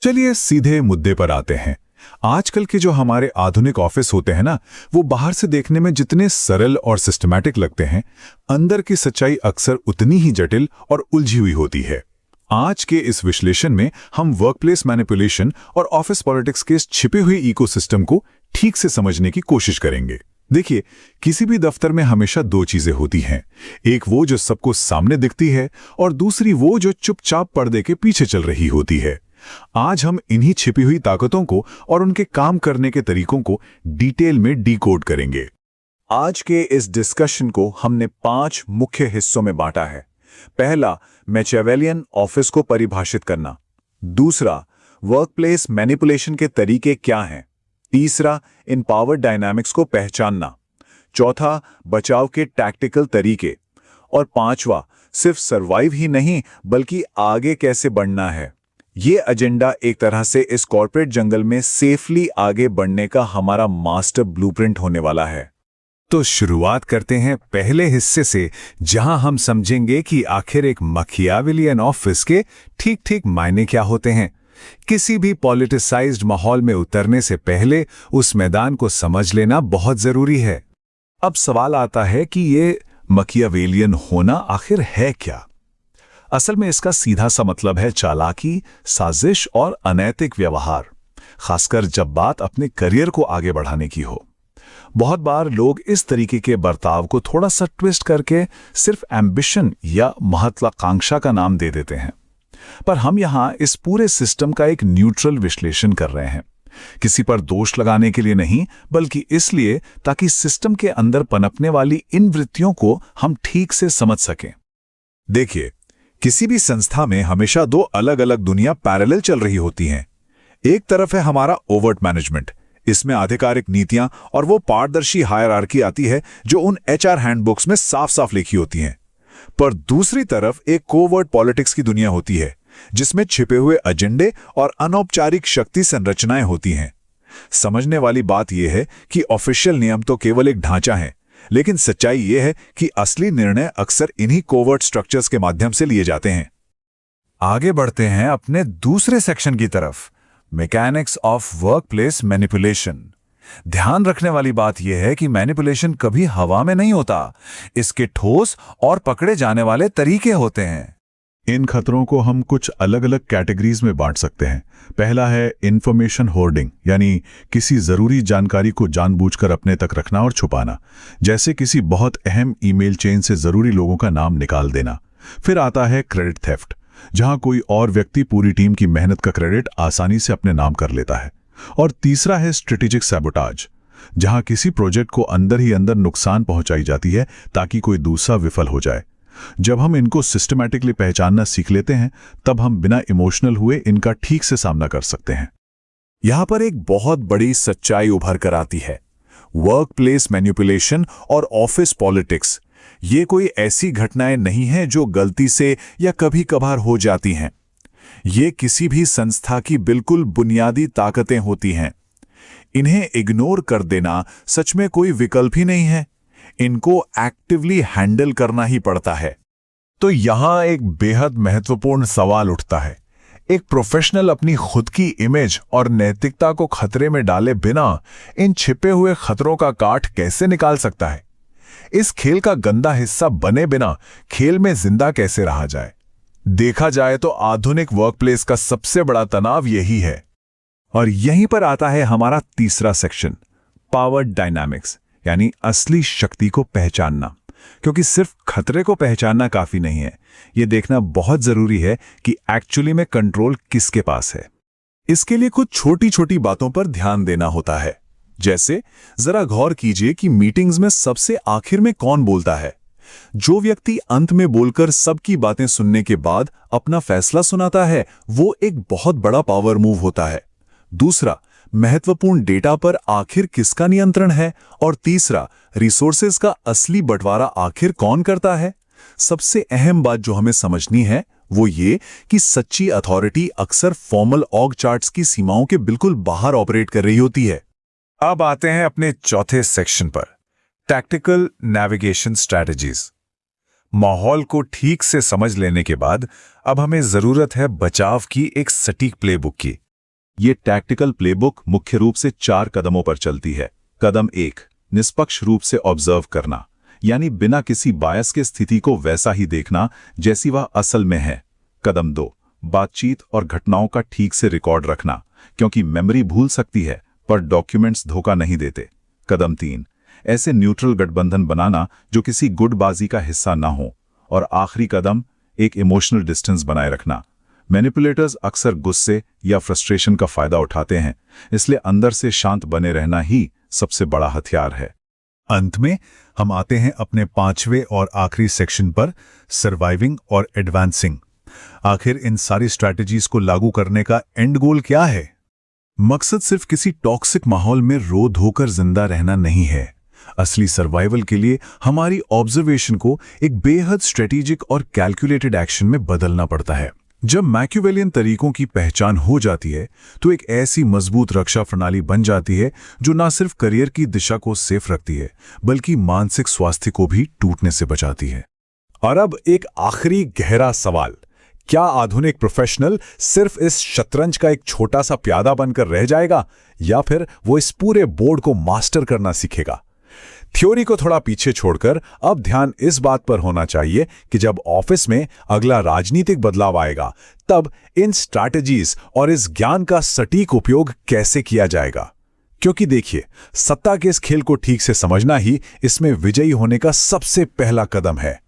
चलिए सीधे मुद्दे पर आते हैं। आजकल के जो हमारे आधुनिक ऑफिस होते हैं ना, वो बाहर से देखने में जितने सरल और सिस्टमैटिक लगते हैं, अंदर की सच्चाई अक्सर उतनी ही जटिल और उलझी हुई होती है। आज के इस विश्लेषण में हम वर्कप्लेस मैनिपुलेशन और ऑफिस पॉलिटिक्स के इस छिपे हुए इकोसिस्टम को ठीक से समझने की कोशिश करेंगे। देखिए, किसी भी दफ्तर में हमेशा दो चीजें होती हैं। एक वो जो सबको सामने दिखती है और दूसरी वो जो चुपचाप पर्दे के पीछे चल रही होती है। आज हम इन्हीं छिपी हुई ताकतों को और उनके काम करने के तरीकों को डिटेल में डिकोड करेंगे। आज के इस डिस्कशन को हमने 5 मुख्य हिस्सों में बांटा है। पहला, मैचियावेलियन ऑफिस को परिभाषित करना। दूसरा, वर्कप्लेस मैनिपुलेशन के तरीके क्या हैं। तीसरा, इन पावर डायनामिक्स को पहचानना। चौथा, बचाव के टैक्टिकल तरीके। और पांचवा, सिर्फ सर्वाइव ही नहीं बल्कि आगे कैसे बढ़ना है। ये एजेंडा एक तरह से इस कॉर्पोरेट जंगल में सेफली आगे बढ़ने का हमारा मास्टर ब्लूप्रिंट होने वाला है। तो शुरुआत करते हैं पहले हिस्से से, जहां हम समझेंगे कि आखिर एक मैकियावेलियन ऑफिस के ठीक मायने क्या होते हैं। किसी भी पॉलिटिसाइज्ड माहौल में उतरने से पहले उस मैदान को समझ लेना बहुत जरूरी है। अब सवाल आता है कि ये मैकियावेलियन होना आखिर है क्या। असल में इसका सीधा सा मतलब है चालाकी, साजिश और अनैतिक व्यवहार, खासकर जब बात अपने करियर को आगे बढ़ाने की हो। बहुत बार लोग इस तरीके के बर्ताव को थोड़ा सा ट्विस्ट करके सिर्फ एम्बिशन या महत्वाकांक्षा का नाम दे देते हैं। पर हम यहां इस पूरे सिस्टम का एक न्यूट्रल विश्लेषण कर रहे हैं, किसी पर दोष लगाने के लिए नहीं, बल्कि इसलिए ताकि सिस्टम के अंदर पनपने वाली इन वृत्तियों को हम ठीक से समझ सकें। देखिए, किसी भी संस्था में हमेशा दो अलग अलग दुनिया पैरेलल चल रही होती हैं। एक तरफ है हमारा ओवर्ट मैनेजमेंट, इसमें आधिकारिक नीतियां और वो पारदर्शी हायरार्की आती है जो उन एचआर हैंडबुक्स में साफ साफ लिखी होती हैं। पर दूसरी तरफ एक कोवर्ट पॉलिटिक्स की दुनिया होती है, जिसमें छिपे हुए एजेंडे और अनौपचारिक शक्ति संरचनाएं होती हैं। समझने वाली बात यह है कि ऑफिशियल नियम तो केवल एक ढांचा है, लेकिन सच्चाई यह है कि असली निर्णय अक्सर इन्हीं कोवर्ट स्ट्रक्चर्स के माध्यम से लिए जाते हैं। आगे बढ़ते हैं अपने दूसरे सेक्शन की तरफ, मैकेनिक्स ऑफ वर्कप्लेस मैनिपुलेशन। ध्यान रखने वाली बात यह है कि मैनिपुलेशन कभी हवा में नहीं होता, इसके ठोस और पकड़े जाने वाले तरीके होते हैं। इन खतरों को हम कुछ अलग अलग कैटेगरीज में बांट सकते हैं। पहला है इंफॉर्मेशन होर्डिंग, यानी किसी जरूरी जानकारी को जानबूझकर अपने तक रखना और छुपाना, जैसे किसी बहुत अहम ईमेल चेन से जरूरी लोगों का नाम निकाल देना। फिर आता है क्रेडिट थेफ्ट, जहां कोई और व्यक्ति पूरी टीम की मेहनत का क्रेडिट आसानी से अपने नाम कर लेता है। और तीसरा है स्ट्रेटेजिक सैबोटाज, जहां किसी प्रोजेक्ट को अंदर ही अंदर नुकसान पहुंचाई जाती है ताकि कोई दूसरा विफल हो जाए। जब हम इनको सिस्टमैटिकली पहचानना सीख लेते हैं, तब हम बिना इमोशनल हुए इनका ठीक से सामना कर सकते हैं। यहां पर एक बहुत बड़ी सच्चाई उभर कर आती है। वर्कप्लेस मैनिपुलेशन और ऑफिस पॉलिटिक्स, ये कोई ऐसी घटनाएं नहीं हैं जो गलती से या कभी कभार हो जाती हैं। ये किसी भी संस्था की बिल्कुल बुनियादी ताकतें होती हैं। इन्हें इग्नोर कर देना सच में कोई विकल्प ही नहीं है। इनको एक्टिवली हैंडल करना ही पड़ता है। तो यहां एक बेहद महत्वपूर्ण सवाल उठता है, एक प्रोफेशनल अपनी खुद की इमेज और नैतिकता को खतरे में डाले बिना इन छिपे हुए खतरों का काट कैसे निकाल सकता है। इस खेल का गंदा हिस्सा बने बिना खेल में जिंदा कैसे रहा जाए। देखा जाए तो आधुनिक वर्कप्लेस का सबसे बड़ा तनाव यही है। और यहीं पर आता है हमारा तीसरा सेक्शन, पावर डायनामिक्स, यानी असली शक्ति को पहचानना। क्योंकि सिर्फ खतरे को पहचानना काफी नहीं है, यह देखना बहुत जरूरी है कि एक्चुअली में कंट्रोल किसके पास है। इसके लिए कुछ छोटी छोटी बातों पर ध्यान देना होता है। जैसे जरा गौर कीजिए कि मीटिंग्स में सबसे आखिर में कौन बोलता है। जो व्यक्ति अंत में बोलकर सबकी बातें सुनने के बाद अपना फैसला सुनाता है, वो एक बहुत बड़ा पावर मूव होता है। दूसरा, महत्वपूर्ण डेटा पर आखिर किसका नियंत्रण है। और तीसरा, रिसोर्सेज का असली बंटवारा आखिर कौन करता है। सबसे अहम बात जो हमें समझनी है वो ये कि सच्ची अथॉरिटी अक्सर फॉर्मल ऑर्ग चार्ट्स की सीमाओं के बिल्कुल बाहर ऑपरेट कर रही होती है। अब आते हैं अपने चौथे सेक्शन पर, टैक्टिकल नेविगेशन स्ट्रैटेजीज। माहौल को ठीक से समझ लेने के बाद अब हमें जरूरत है बचाव की एक सटीक प्लेबुक की। ये टैक्टिकल प्लेबुक मुख्य रूप से 4 कदमों पर चलती है। कदम 1, निष्पक्ष रूप से ऑब्जर्व करना, यानी बिना किसी बायस के स्थिति को वैसा ही देखना जैसी वह असल में है। कदम 2, बातचीत और घटनाओं का ठीक से रिकॉर्ड रखना, क्योंकि मेमोरी भूल सकती है पर डॉक्यूमेंट्स धोखा नहीं देते। कदम 3, ऐसे न्यूट्रल गठबंधन बनाना जो किसी गुटबाजी का हिस्सा ना हो। और आखिरी कदम, एक इमोशनल डिस्टेंस बनाए रखना। मैनिपुलेटर्स अक्सर गुस्से या फ्रस्ट्रेशन का फायदा उठाते हैं, इसलिए अंदर से शांत बने रहना ही सबसे बड़ा हथियार है। अंत में हम आते हैं अपने 5वें और आखिरी सेक्शन पर, सर्वाइविंग और एडवांसिंग। आखिर इन सारी स्ट्रैटेजीज को लागू करने का एंड गोल क्या है? मकसद सिर्फ किसी टॉक्सिक माहौल में रो धोकर जिंदा रहना नहीं है। असली सर्वाइवल के लिए हमारी ऑब्जर्वेशन को एक बेहद स्ट्रेटेजिक और कैलकुलेटेड एक्शन में बदलना पड़ता है। जब मैक्यूवेलियन तरीकों की पहचान हो जाती है तो एक ऐसी मजबूत रक्षा प्रणाली बन जाती है जो न सिर्फ करियर की दिशा को सेफ रखती है बल्कि मानसिक स्वास्थ्य को भी टूटने से बचाती है। और अब एक आखिरी गहरा सवाल, क्या आधुनिक प्रोफेशनल सिर्फ इस शतरंज का एक छोटा सा प्यादा बनकर रह जाएगा या फिर वो इस पूरे बोर्ड को मास्टर करना सीखेगा? थ्योरी को थोड़ा पीछे छोड़कर अब ध्यान इस बात पर होना चाहिए कि जब ऑफिस में अगला राजनीतिक बदलाव आएगा तब इन स्ट्रैटेजीज और इस ज्ञान का सटीक उपयोग कैसे किया जाएगा। क्योंकि देखिए, सत्ता के इस खेल को ठीक से समझना ही इसमें विजयी होने का सबसे पहला कदम है।